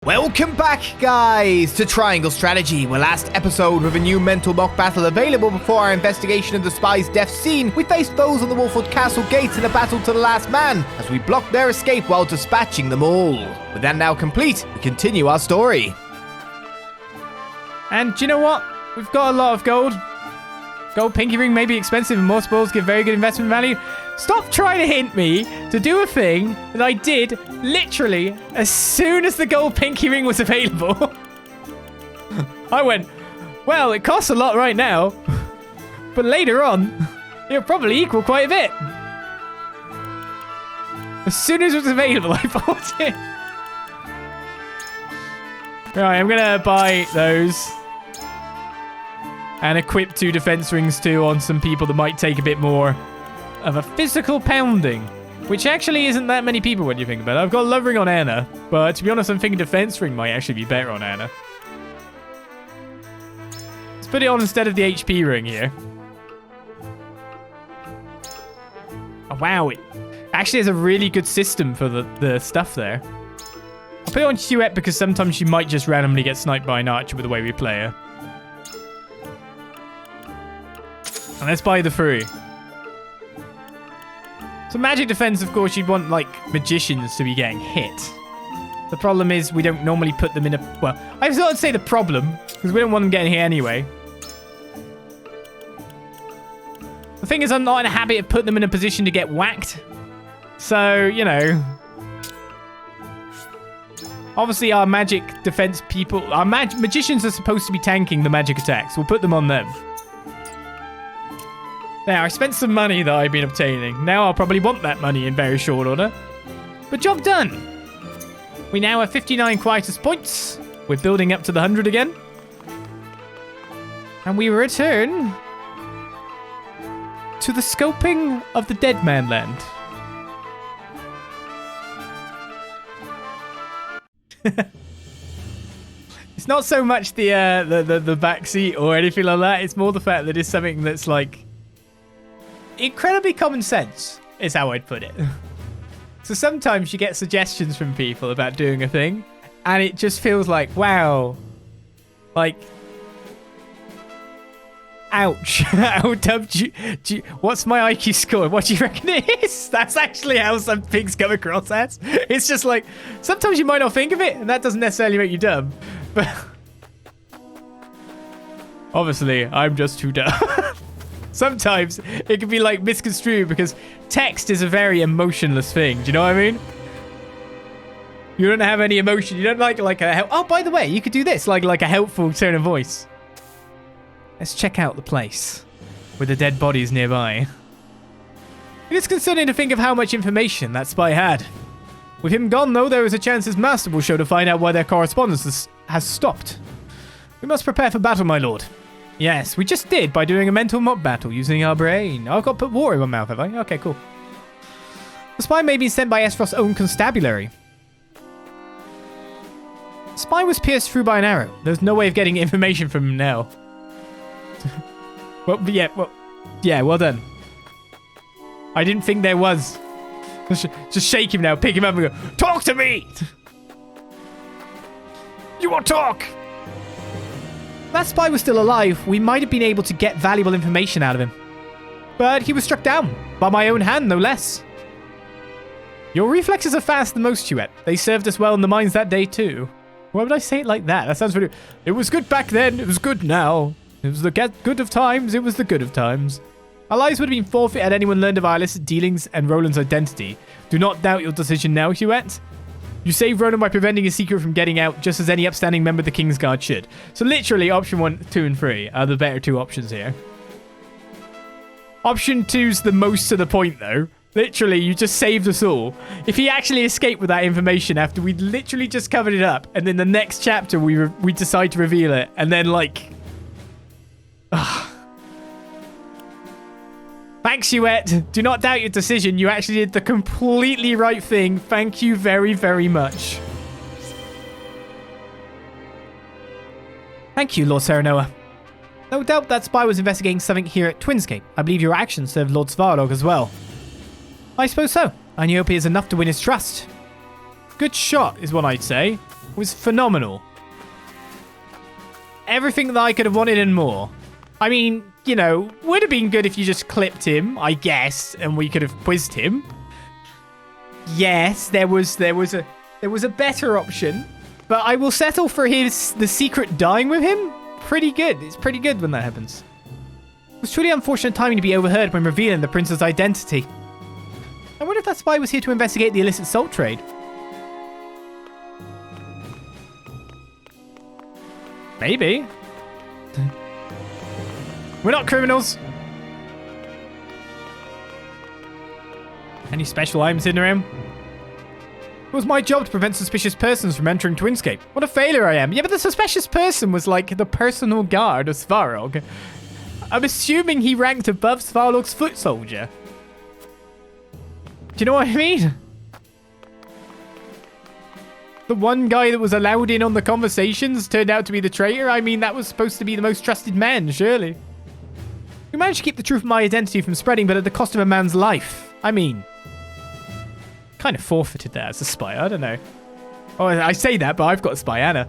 Welcome back, guys, to Triangle Strategy. Well, last episode, with a new mental mock battle available before our investigation of the spy's death scene, we faced foes on the Wolfwood Castle gates in a battle to the last man, as we blocked their escape while dispatching them all. With that now complete, we continue our story. And do you know what? We've got a lot of gold. Gold pinky ring may be expensive and more spoils give very good investment value. Stop trying to hint me to do a thing that I did literally as soon as the gold pinky ring was available. I went, well, it costs a lot right now, but later on, it'll probably equal quite a bit. As soon as it was available, I bought it. Right, I'm going to buy those. And equip 2 defense rings too on some people that might take a bit more of a physical pounding. Which actually isn't that many people when you think about it. I've got a love ring on Anna. But to be honest, I'm thinking defense ring might actually be better on Anna. Let's put it on instead of the HP ring here. Oh, wow. It actually has a really good system for the stuff there. I'll put it on Huette because sometimes she might just randomly get sniped by an archer with the way we play her. And let's buy the 3. So magic defense, of course, you'd want, like, magicians to be getting hit. The problem is we don't normally put them in a... Well, I was going to say the problem, because we don't want them getting hit anyway. The thing is, I'm not in a habit of putting them in a position to get whacked. So, you know... Obviously, our magic defense people... Our magicians are supposed to be tanking the magic attacks. We'll put them on them. Now, I spent some money that I've been obtaining. Now I'll probably want that money in very short order. But job done. We now have 59 quietus points. We're building up to the 100 again. And we return to the scoping of the Dead Man Land. It's not so much the back seat or anything like that. It's more the fact that it's something that's like... incredibly common sense is how I'd put it. So sometimes you get suggestions from people about doing a thing, and it just feels like, wow, like, ouch. What's my IQ score? What do you reckon it is? That's actually how some things come across as. It's just like, sometimes you might not think of it, and that doesn't necessarily make you dumb. But obviously, I'm just too dumb. Sometimes it can be like misconstrued because text is a very emotionless thing. Do you know what I mean? You don't have any emotion. You don't like a... Oh, by the way, you could do this, like a helpful tone of voice. Let's check out the place with the dead bodies nearby. It is concerning to think of how much information that spy had. With him gone, though, there is a chance his master will show to find out why their correspondence has stopped. We must prepare for battle, my lord. Yes, we just did by doing a mental mock battle using our brain. Oh, I've got to put water in my mouth, have I? Okay, cool. The spy may be sent by Aesfrost's own constabulary. The spy was pierced through by an arrow. There's no way of getting information from him now. Well, well done. I didn't think there was. Just shake him now, pick him up and go, talk to me! You will talk! If that spy was still alive, we might have been able to get valuable information out of him. But he was struck down, by my own hand, no less. Your reflexes are faster than most, Huette. They served us well in the mines that day, too. Why would I say it like that? That sounds really... It was good back then, it was good now. It was the good of times, it was the good of times. Our lives would have been forfeit had anyone learned of our illicit dealings and Roland's identity. Do not doubt your decision now, Huette. You saved Roland by preventing his secret from getting out, just as any upstanding member of the Kingsguard should. So literally, option 1, 2, and 3 are the better 2 options here. Option 2's the most to the point, though. Literally, you just saved us all. If he actually escaped with that information after we'd literally just covered it up, and then the next chapter we decide to reveal it, and then, like... Thanks, Huette. Do not doubt your decision. You actually did the completely right thing. Thank you very, very much. Thank you, Lord Serenoa. No doubt that spy was investigating something here at Twinsgate. I believe your actions served Lord Svarlog as well. I suppose so. I knew he is enough to win his trust. Good shot is what I'd say. was phenomenal. Everything that I could have wanted and more. I mean, you know, would have been good if you just clipped him, I guess, and we could have quizzed him. Yes, there was a better option, but I will settle for the secret dying with him. Pretty good. It's pretty good when that happens. It was truly unfortunate timing to be overheard when revealing the prince's identity. I wonder if that spy was here to investigate the illicit salt trade. Maybe. We're not criminals. Any special items in around? It was my job to prevent suspicious persons from entering Twinsgate. What a failure I am. Yeah, but the suspicious person was like the personal guard of Svarog. I'm assuming he ranked above Svarog's foot soldier. Do you know what I mean? The one guy that was allowed in on the conversations turned out to be the traitor. I mean, that was supposed to be the most trusted man, surely. We managed to keep the truth of my identity from spreading, but at the cost of a man's life. I mean, kind of forfeited that as a spy. I don't know. Oh, I say that, but I've got a spy, Anna.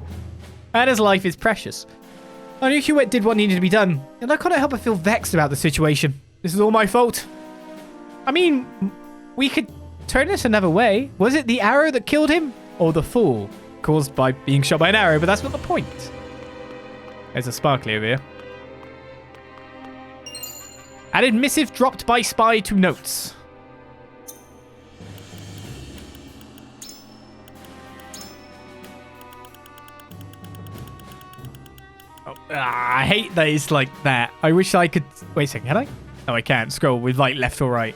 Anna's life is precious. I knew Hewitt did what needed to be done, and I couldn't help but feel vexed about the situation. This is all my fault. I mean, we could turn this another way. Was it the arrow that killed him? Or the fall caused by being shot by an arrow? But that's not the point. There's a sparkly over here. Added missive dropped by spy to notes. Oh, I hate that it's like that. I wish I could... Wait a second, can I? No, I can't. Scroll with like left or right.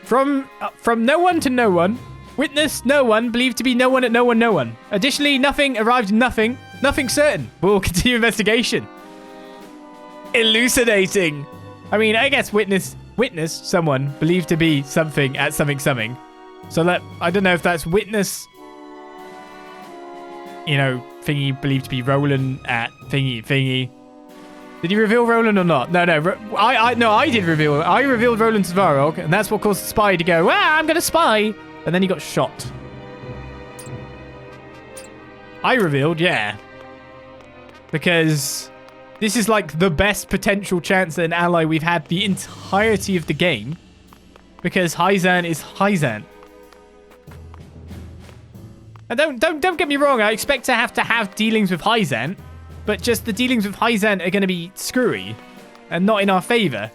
From no one to no one. Witness, no one. Believed to be no one at no one, no one. Additionally, nothing. Arrived, nothing. Nothing certain. We'll continue investigation. Elucidating. I mean, I guess witness, someone. Believed to be something at something. So that, I don't know if that's witness, you know, thingy believed to be Roland at thingy. Did he reveal Roland or not? No, I did reveal. I revealed Roland to Svarog, and that's what caused the spy to go, I'm going to spy. And then he got shot. I revealed, yeah. Because this is like the best potential chance at an ally we've had the entirety of the game. Because Hyzante is Hyzante. And don't get me wrong, I expect to have dealings with Hyzante, but just the dealings with Hyzante are going to be screwy and not in our favor.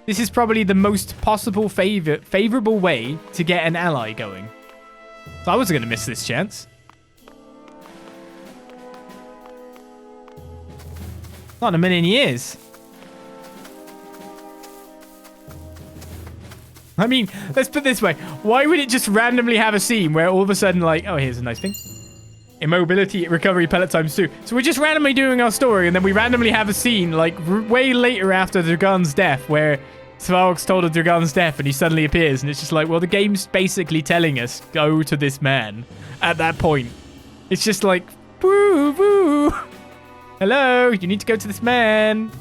This is probably the most possible favorable way to get an ally going. So I wasn't going to miss this chance. Not in a million years. I mean, let's put it this way. Why would it just randomly have a scene where all of a sudden, like, oh, here's a nice thing. Immobility, recovery, pellet times 2. So we're just randomly doing our story, and then we randomly have a scene, like, way later after Dragon's death, where Svarog's told of Dragon's death, and he suddenly appears, and it's just like, well, the game's basically telling us, go to this man at that point. It's just like, woo, woo. Hello, you need to go to this man.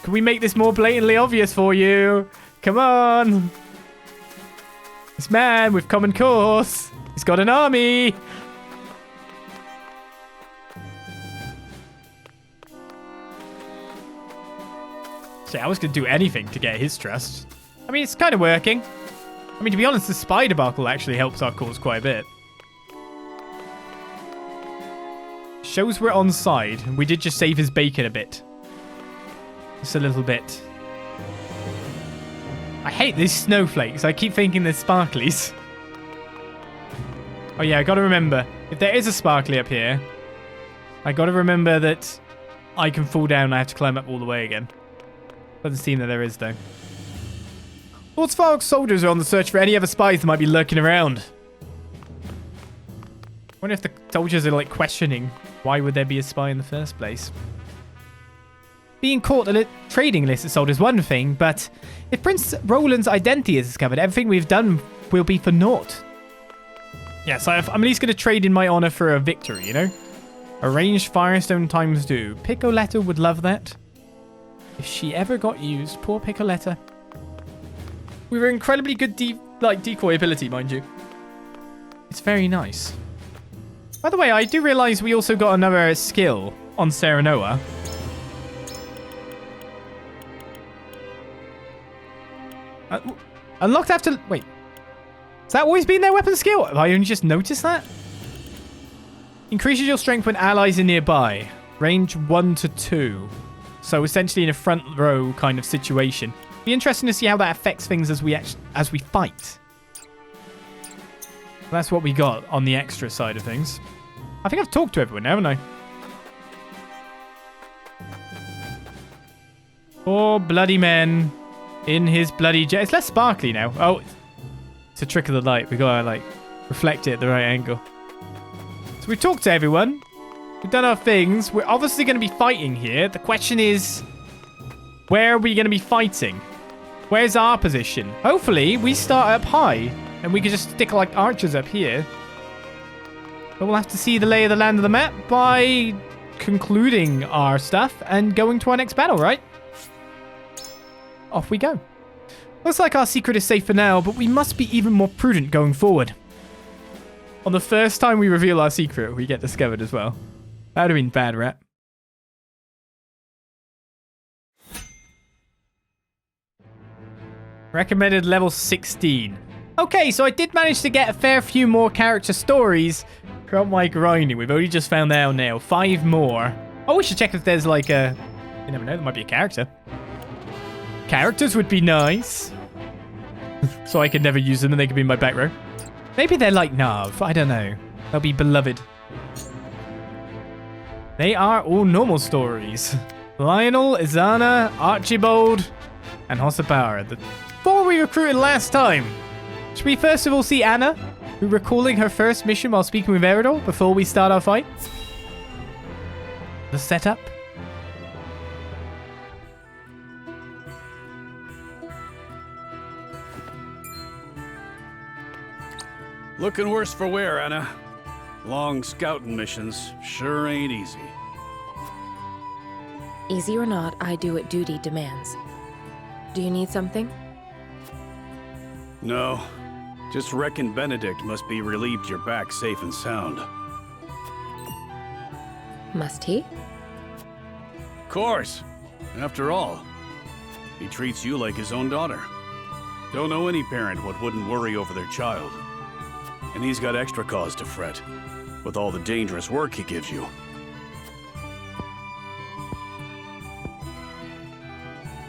Can we make this more blatantly obvious for you? Come on. This man with common course. He's got an army. See, I was going to do anything to get his trust. I mean, it's kind of working. I mean, to be honest, the spy debacle actually helps our cause quite a bit. Shows we're on side. We did just save his bacon a bit. Just a little bit. I hate these snowflakes. I keep thinking they're sparklies. Oh yeah, I gotta remember. If there is a sparkly up here, I gotta remember that I can fall down and I have to climb up all the way again. Doesn't seem that there is, though. Lord Svarog's soldiers are on the search for any other spies that might be lurking around. I wonder if the soldiers are, like, questioning why would there be a spy in the first place. Being caught on a trading illicit salt is one thing, but if Prince Roland's identity is discovered, everything we've done will be for naught. Yeah, so I'm at least going to trade in my honor for a victory, you know? Arranged Firestone times 2. Piccoletta would love that. If she ever got used. Poor Piccoletta. We were incredibly good decoy ability, mind you. It's very nice. By the way, I do realize we also got another skill on Serenoa. Unlocked after... Wait. Has that always been their weapon skill? Have I only just noticed that? Increases your strength when allies are nearby. Range 1 to 2. So essentially in a front row kind of situation. Be interesting to see how that affects things as we fight. That's what we got on the extra side of things. I think I've talked to everyone, haven't I? Poor bloody man in his bloody jet. It's less sparkly now. Oh, it's a trick of the light. We gotta like reflect it at the right angle. So we've talked to everyone. We've done our things. We're obviously going to be fighting here. The question is, where are we going to be fighting? Where's our position? Hopefully, we start up high, and we can just stick like archers up here. But we'll have to see the lay of the land of the map by concluding our stuff and going to our next battle, right? Off we go. Looks like our secret is safe for now, but we must be even more prudent going forward. On the first time we reveal our secret, we get discovered as well. That would have been bad rap. Recommended level 16. Okay, so I did manage to get a fair few more character stories throughout my grinding. We've only just found out now. 5 more. Oh, we should check if there's like a... You never know, there might be a character. Characters would be nice. So I could never use them and they could be in my back row. Maybe they're like Nav. I don't know. They'll be beloved. They are all normal stories. Lionel, Izana, Archibald, and Hossabara. The 4 we recruited last time. Should we first of all see Anna, who recalling her first mission while speaking with Eridol before we start our fight? The setup. Looking worse for wear, Anna. Long scouting missions sure ain't easy. Easy or not, I do what duty demands. Do you need something? No. Just reckon Benedict must be relieved you're back safe and sound. Must he? Course. After all, he treats you like his own daughter. Don't know any parent what wouldn't worry over their child. And he's got extra cause to fret, with all the dangerous work he gives you.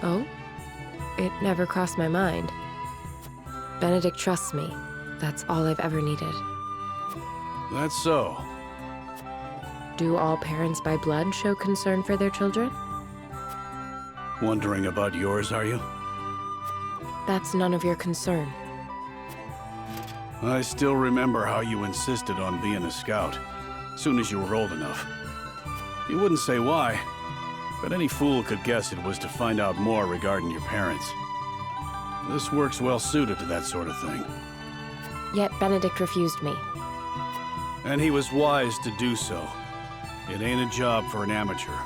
Oh? It never crossed my mind. Benedict trusts me. That's all I've ever needed. That's so. Do all parents by blood show concern for their children? Wondering about yours, are you? That's none of your concern. I still remember how you insisted on being a scout, soon as you were old enough. You wouldn't say why, but any fool could guess it was to find out more regarding your parents. This work's well suited to that sort of thing. Yet Benedict refused me. And he was wise to do so. It ain't a job for an amateur.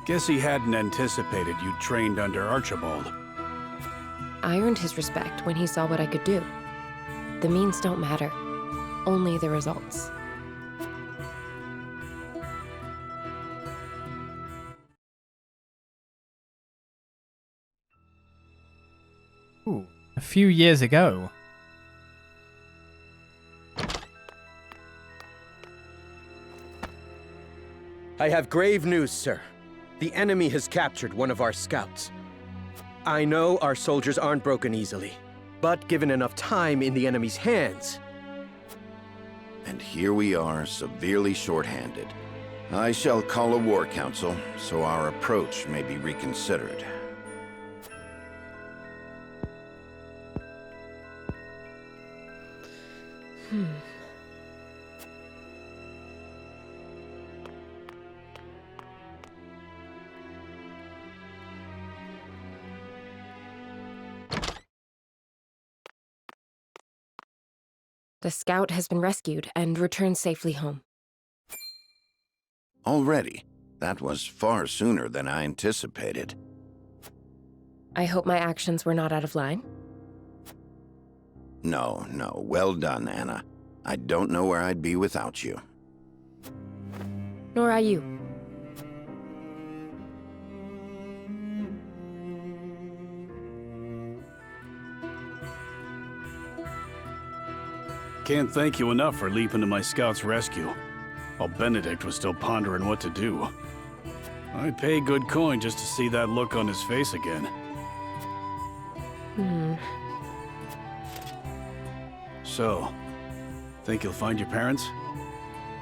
Guess he hadn't anticipated you'd trained under Archibald. I earned his respect when he saw what I could do. The means don't matter, only the results. Ooh, a few years ago. I have grave news, sir. The enemy has captured one of our scouts. I know our soldiers aren't broken easily, but given enough time in the enemy's hands... And here we are, severely short-handed. I shall call a war council, so our approach may be reconsidered. The scout has been rescued and returned safely home. Already? That was far sooner than I anticipated. I hope my actions were not out of line. No, well done, Anna. I don't know where I'd be without you. Nor are you. Can't thank you enough for leaping to my scout's rescue, while Benedict was still pondering what to do. I'd pay good coin just to see that look on his face again. So, think you'll find your parents?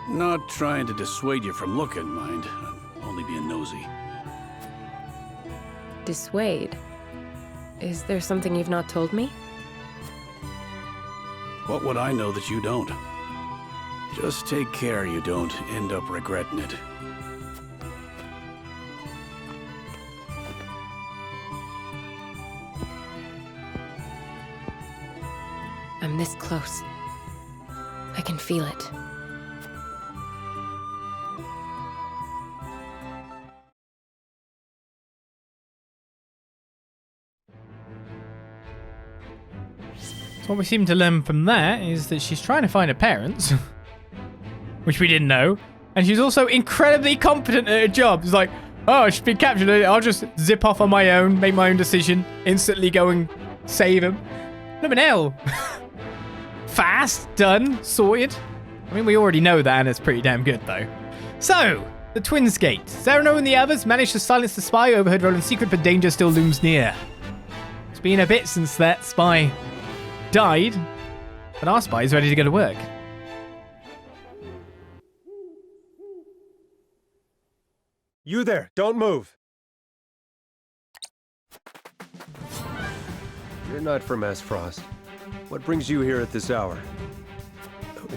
Not trying to dissuade you from looking, mind. I'm only being nosy. Dissuade? Is there something you've not told me? What would I know that you don't? Just take care you don't end up regretting it. I'm this close. I can feel it. So what we seem to learn from that is that she's trying to find her parents, which we didn't know, and she's also incredibly competent at her job. It's like, oh, she's been captured, I'll just zip off on my own, make my own decision, instantly go and save him. Flippin' hell. Fast, done, sorted. I mean, we already know that, and it's pretty damn good, though. So, the Twinsgate. Sereno and the others managed to silence the spy overheard Roland's secret, but danger still looms near. It's been a bit since that spy died, but our spy is ready to go to work. You there, don't move. You're not from Aesfrost. What brings you here at this hour?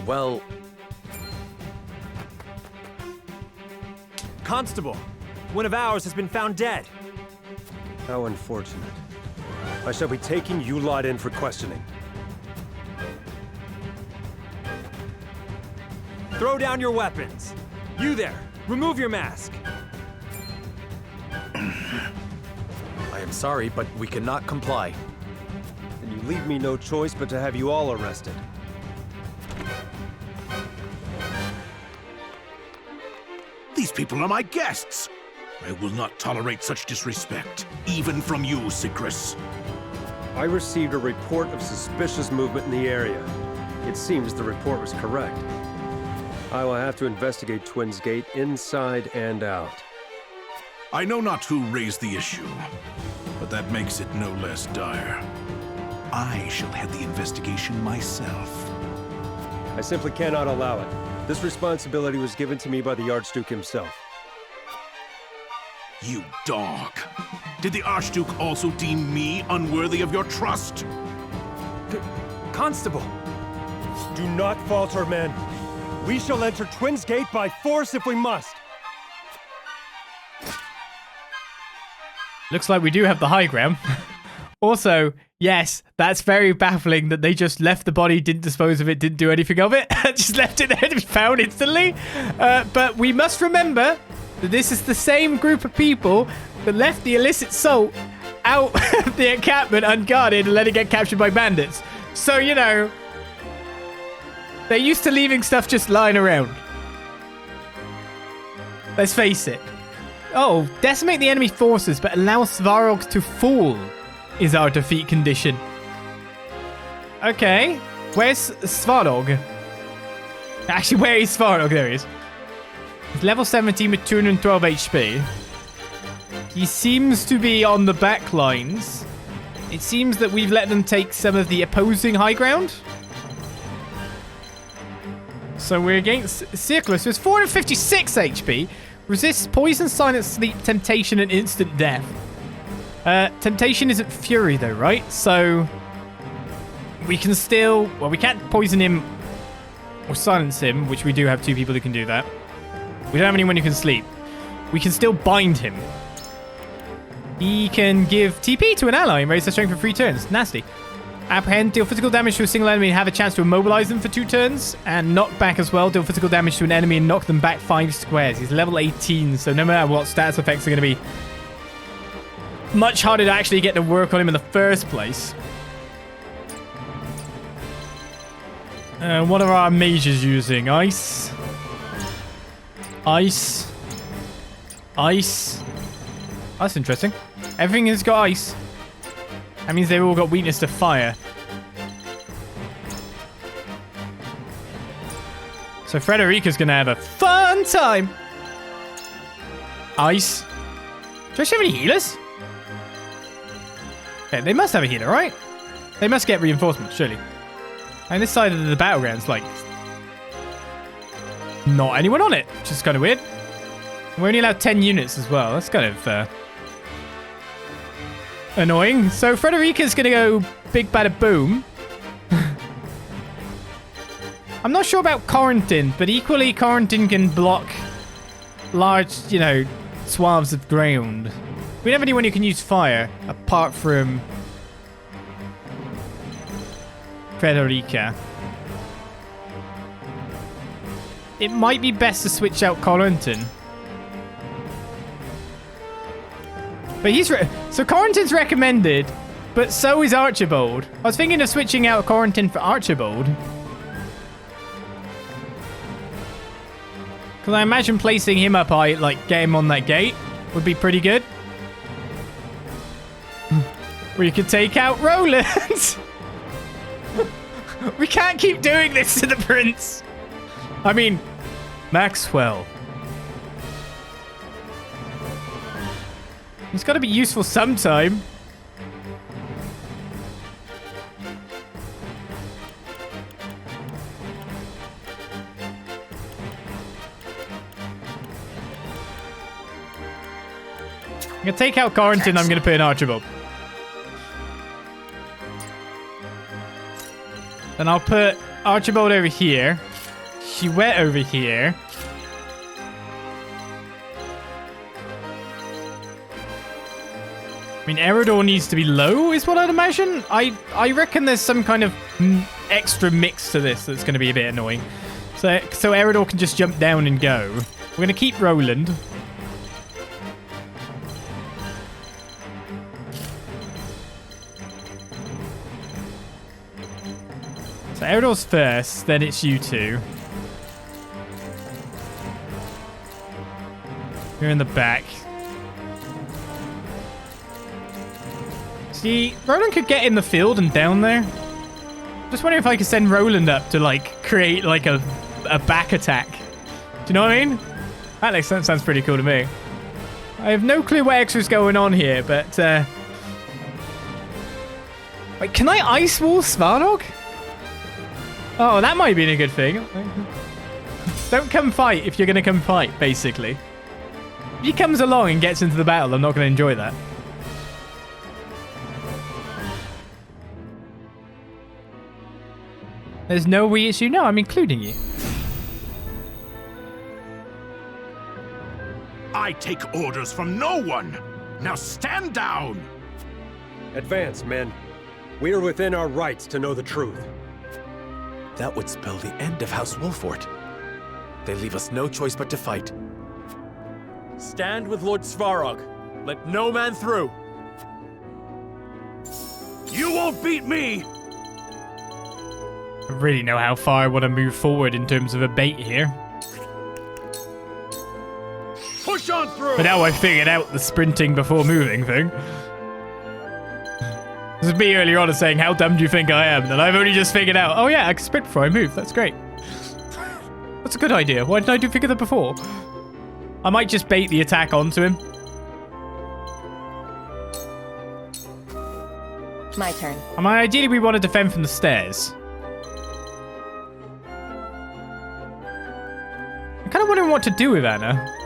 Well, Constable, one of ours has been found dead. how unfortunate. I shall be taking you lot in for questioning. Throw down your weapons. You there, remove your mask. I am sorry, but we cannot comply. And you leave me no choice but to have you all arrested. These people are my guests. I will not tolerate such disrespect, even from you, Sycras. I received a report of suspicious movement in the area. It seems the report was correct. I will have to investigate Twinsgate inside and out. I know not who raised the issue, but that makes it no less dire. I shall head the investigation myself. I simply cannot allow it. This responsibility was given to me by the Archduke himself. You dog. Did the Archduke also deem me unworthy of your trust? Constable! Do not falter, men. We shall enter Twinsgate by force if we must. Looks like we do have the high ground. Also, yes, that's very baffling that they just left the body, didn't dispose of it, didn't do anything of it. Just left it there to be found instantly. But we must remember that this is the same group of people that left the illicit salt out of the encampment unguarded and let it get captured by bandits. So, you know, they're used to leaving stuff just lying around. Let's face it. Oh, decimate the enemy forces, but allow Svarog to fall is our defeat condition. Okay. Where's Svarog? Actually, where is Svarog? There he is. He's level 17 with 212 HP. He seems to be on the back lines. It seems that we've let them take some of the opposing high ground. So we're against Sycras, who has 456 HP. Resists poison, silence, sleep, temptation, and instant death. Temptation isn't fury though, right? So we can still... Well, we can't poison him or silence him, which we do have two people who can do that. We don't have anyone who can sleep. We can still bind him. He can give TP to an ally and raise their strength for 3 turns. Nasty. Apprehend, deal physical damage to a single enemy and have a chance to immobilize them for 2 turns. And knock back as well, deal physical damage to an enemy and knock them back 5 squares. He's level 18, so no matter what, stats effects are going to be much harder to actually get to work on him in the first place. What are our mages using? Ice. Ice. Ice. That's interesting. Everything has got ice. That means they've all got weakness to fire. So Frederica's gonna have a fun time. Ice. Do I have any healers? Okay, they must have a healer, right? They must get reinforcements, surely. And this side of the battleground's like not anyone on it, which is kind of weird. We're only allowed 10 units as well. That's kind of annoying. So Frederica's gonna go big bada boom. I'm not sure about Corentin, but equally Corentin can block large, you know, swaths of ground. We don't have anyone who can use fire apart from Frederica. It might be best to switch out Corentin. But so Corentin's recommended, but so is Archibald. I was thinking of switching out Corentin for Archibald. Because I imagine placing him up high, like get him on that gate, would be pretty good. We could take out Roland. We can't keep doing this to the prince. I mean, Maxwell. It's got to be useful sometime. I'm going to take out Corentin. I'm going to put in Archibald. Then I'll put Archibald over here. Chouette over here. I mean, Eridor needs to be low, is what I'd imagine. I reckon there's some kind of extra mix to this that's going to be a bit annoying. So Eridor can just jump down and go. We're going to keep Roland. So Eridor's first, then it's you two. You're in the back. See, Roland could get in the field and down there. Just wondering if I could send Roland up to, like, create, like, a back attack. Do you know what I mean? That sounds pretty cool to me. I have no clue what extra's going on here, but, wait, can I ice wall Svarnog? Oh, that might be a good thing. Don't come fight if you're going to come fight, basically. If he comes along and gets into the battle, I'm not going to enjoy that. There's no reissue? No, I'm including you. I take orders from no one. Now stand down. Advance, men. We are within our rights to know the truth. That would spell the end of House Wolfort. They leave us no choice but to fight. Stand with Lord Svarog. Let no man through. You won't beat me. I really know how far I want to move forward in terms of a bait here. Push on through. But now I figured out the sprinting before moving thing. This is me earlier on saying, how dumb do you think I am? And I've only just figured out, oh yeah, I can sprint before I move. That's great. That's a good idea. Why didn't I figure that before? I might just bait the attack onto him. My turn. I mean, ideally we want to defend from the stairs. I'm kind of wondering what to do with Anna.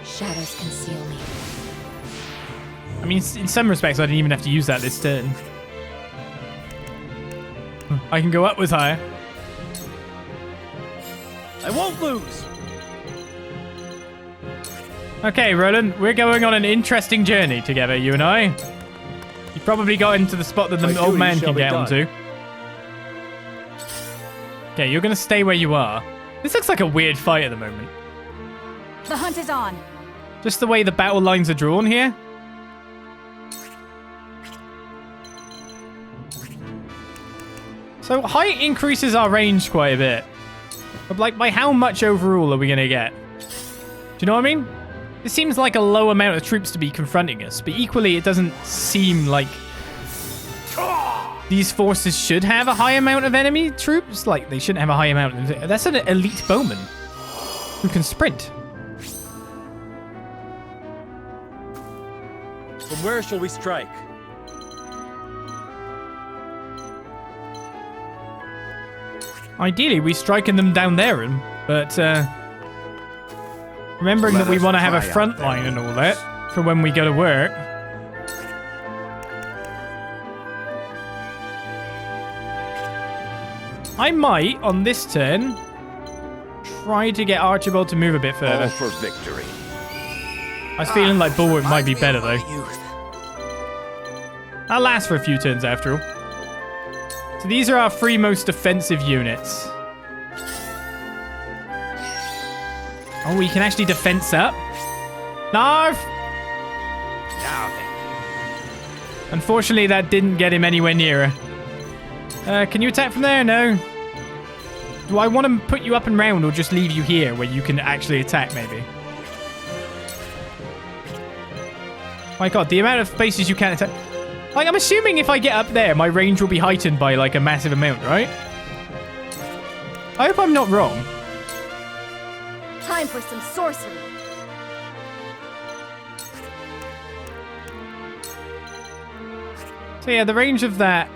Shadows conceal me. I mean, in some respects, I didn't even have to use that this turn. I can go up with higher. I won't lose. Okay, Roland, we're going on an interesting journey together, you and I. You probably got into the spot that the old man can get onto. Okay, you're going to stay where you are. This looks like a weird fight at the moment. The hunt is on. Just the way the battle lines are drawn here. So height increases our range quite a bit. But like, by how much overall are we going to get? Do you know what I mean? It seems like a low amount of troops to be confronting us, but equally it doesn't seem like these forces should have a high amount of enemy troops. Like, they shouldn't have a high amount of... That's an elite bowman who can sprint. From where shall we strike? Ideally, we striking them down there, but remembering that we want to have a front line and all that for when we go to work. I might, on this turn, try to get Archibald to move a bit further. All for victory. I was feeling like Bulwark might be better, though. That'll last for a few turns, after all. So these are our three most defensive units. Oh, we can actually defense up. No! Unfortunately, that didn't get him anywhere nearer. Can you attack from there? No. Do I want to put you up and round or just leave you here where you can actually attack, maybe? My god, the amount of spaces you can attack. Like, I'm assuming if I get up there, my range will be heightened by, like, a massive amount, right? I hope I'm not wrong. Time for some sorcery. So yeah, the range of that,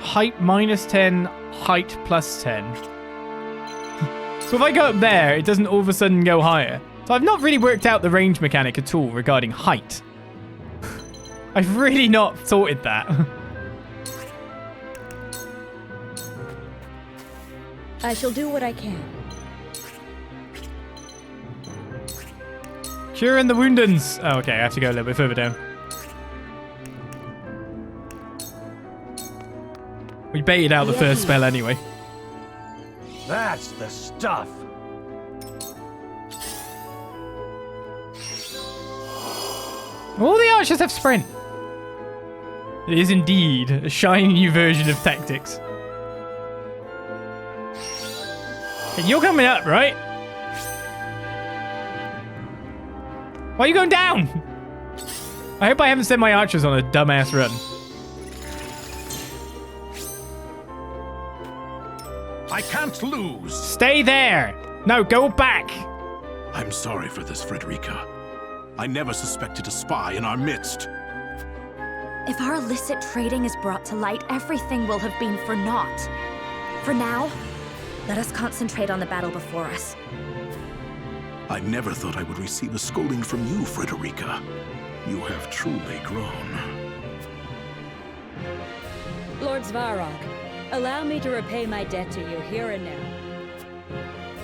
height -10, height +10. So if I go up there, it doesn't all of a sudden go higher. So I've not really worked out the range mechanic at all regarding height. I've really not sorted that. I shall do what I can. Curing the woundeds. Oh, okay, I have to go a little bit further down. We baited out the first spell anyway. That's the stuff. All the archers have sprint. It is indeed a shiny new version of tactics. And you're coming up, right? Why are you going down? I hope I haven't sent my archers on a dumbass run. I can't lose. Stay there. No, go back. I'm sorry for this, Frederica. I never suspected a spy in our midst. If our illicit trading is brought to light, everything will have been for naught. For now, let us concentrate on the battle before us. I never thought I would receive a scolding from you, Frederica. You have truly grown. Lord Svarog, allow me to repay my debt to you here and now.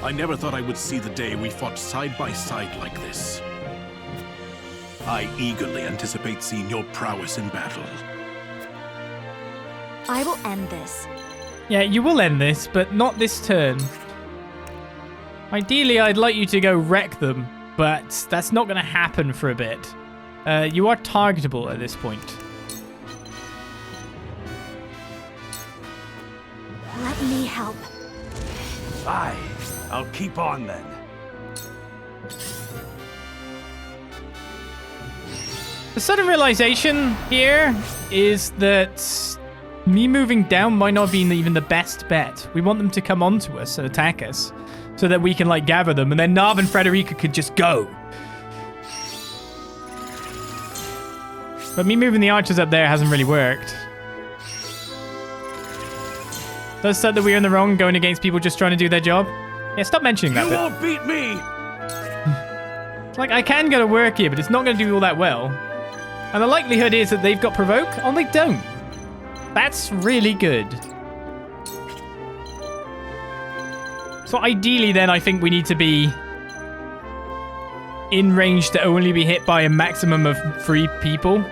I never thought I would see the day we fought side by side like this. I eagerly anticipate seeing your prowess in battle. I will end this. Yeah, you will end this, but not this turn. Ideally, I'd like you to go wreck them, but that's not going to happen for a bit. You are targetable at this point. Let me help. Aye, I'll keep on then. The sudden realization here is that me moving down might not be even the best bet. We want them to come onto us and attack us so that we can, like, gather them, and then Nav and Frederica could just go. But me moving the archers up there hasn't really worked. Does say that we're in the wrong going against people just trying to do their job. Yeah, stop mentioning that. You won't beat me! Like, I can go to work here, but it's not going to do all that well. And the likelihood is that they've got provoke. Oh, they don't. That's really good. So ideally, then, I think we need to be in range to only be hit by a maximum of 3 people.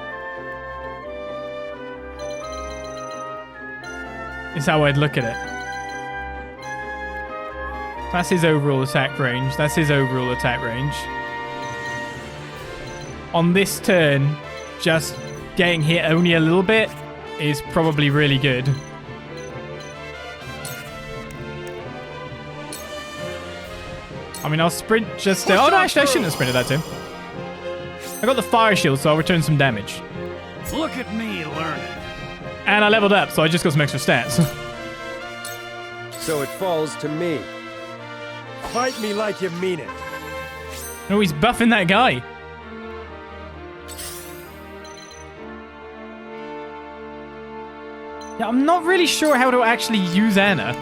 Is how I'd look at it. That's his overall attack range. That's his overall attack range. On this turn, just getting hit only a little bit is probably really good. I mean, I'll sprint just... oh, no, actually, I shouldn't have sprinted that too. I got the fire shield, so I'll return some damage. Look at me learning. And I leveled up, so I just got some extra stats. So it falls to me. Fight me like you mean it. Oh, he's buffing that guy. Yeah, I'm not really sure how to actually use Anna.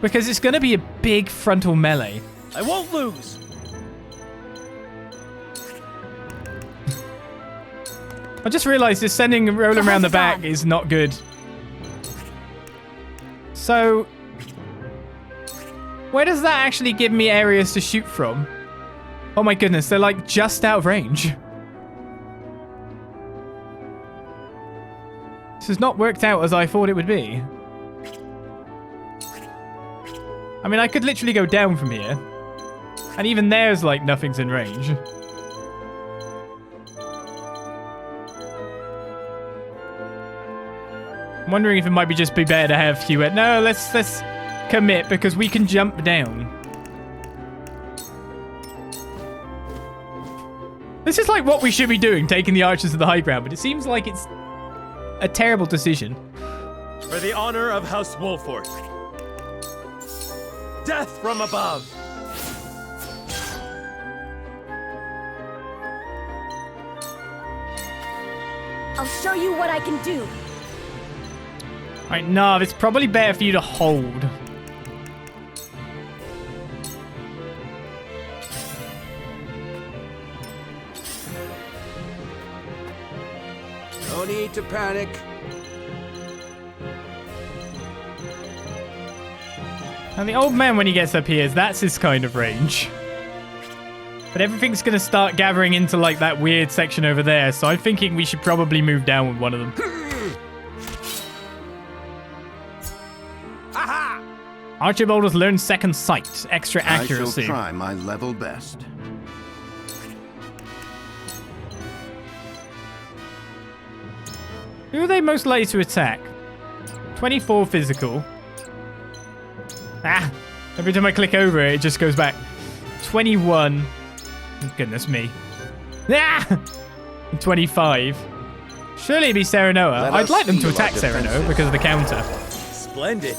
Because it's going to be a big frontal melee. I won't lose. I just realized this sending rolling around the back is not good. So, where does that actually give me areas to shoot from? Oh my goodness, they're like just out of range. This has not worked out as I thought it would be. I mean, I could literally go down from here. And even there's like nothing's in range. I'm wondering if it might just be better to have Hewitt. No, let's commit because we can jump down. This is like what we should be doing, taking the archers to the high ground, but it seems like it's a terrible decision. For the honor of House Wolfort. Death from above. I'll show you what I can do. Alright, Nav, it's probably better for you to hold. No need to panic. And the old man, when he gets up here, that's his kind of range. But everything's going to start gathering into like that weird section over there, so I'm thinking we should probably move down with one of them. Archibald has learned second sight, extra accuracy. I shall try my level best. Who are they most likely to attack? 24 physical. Ah! Every time I click over it, it just goes back. 21. Goodness me. Ah! 25. Surely it'd be Serenoa. I'd like them to attack Serenoa because of the counter. Splendid.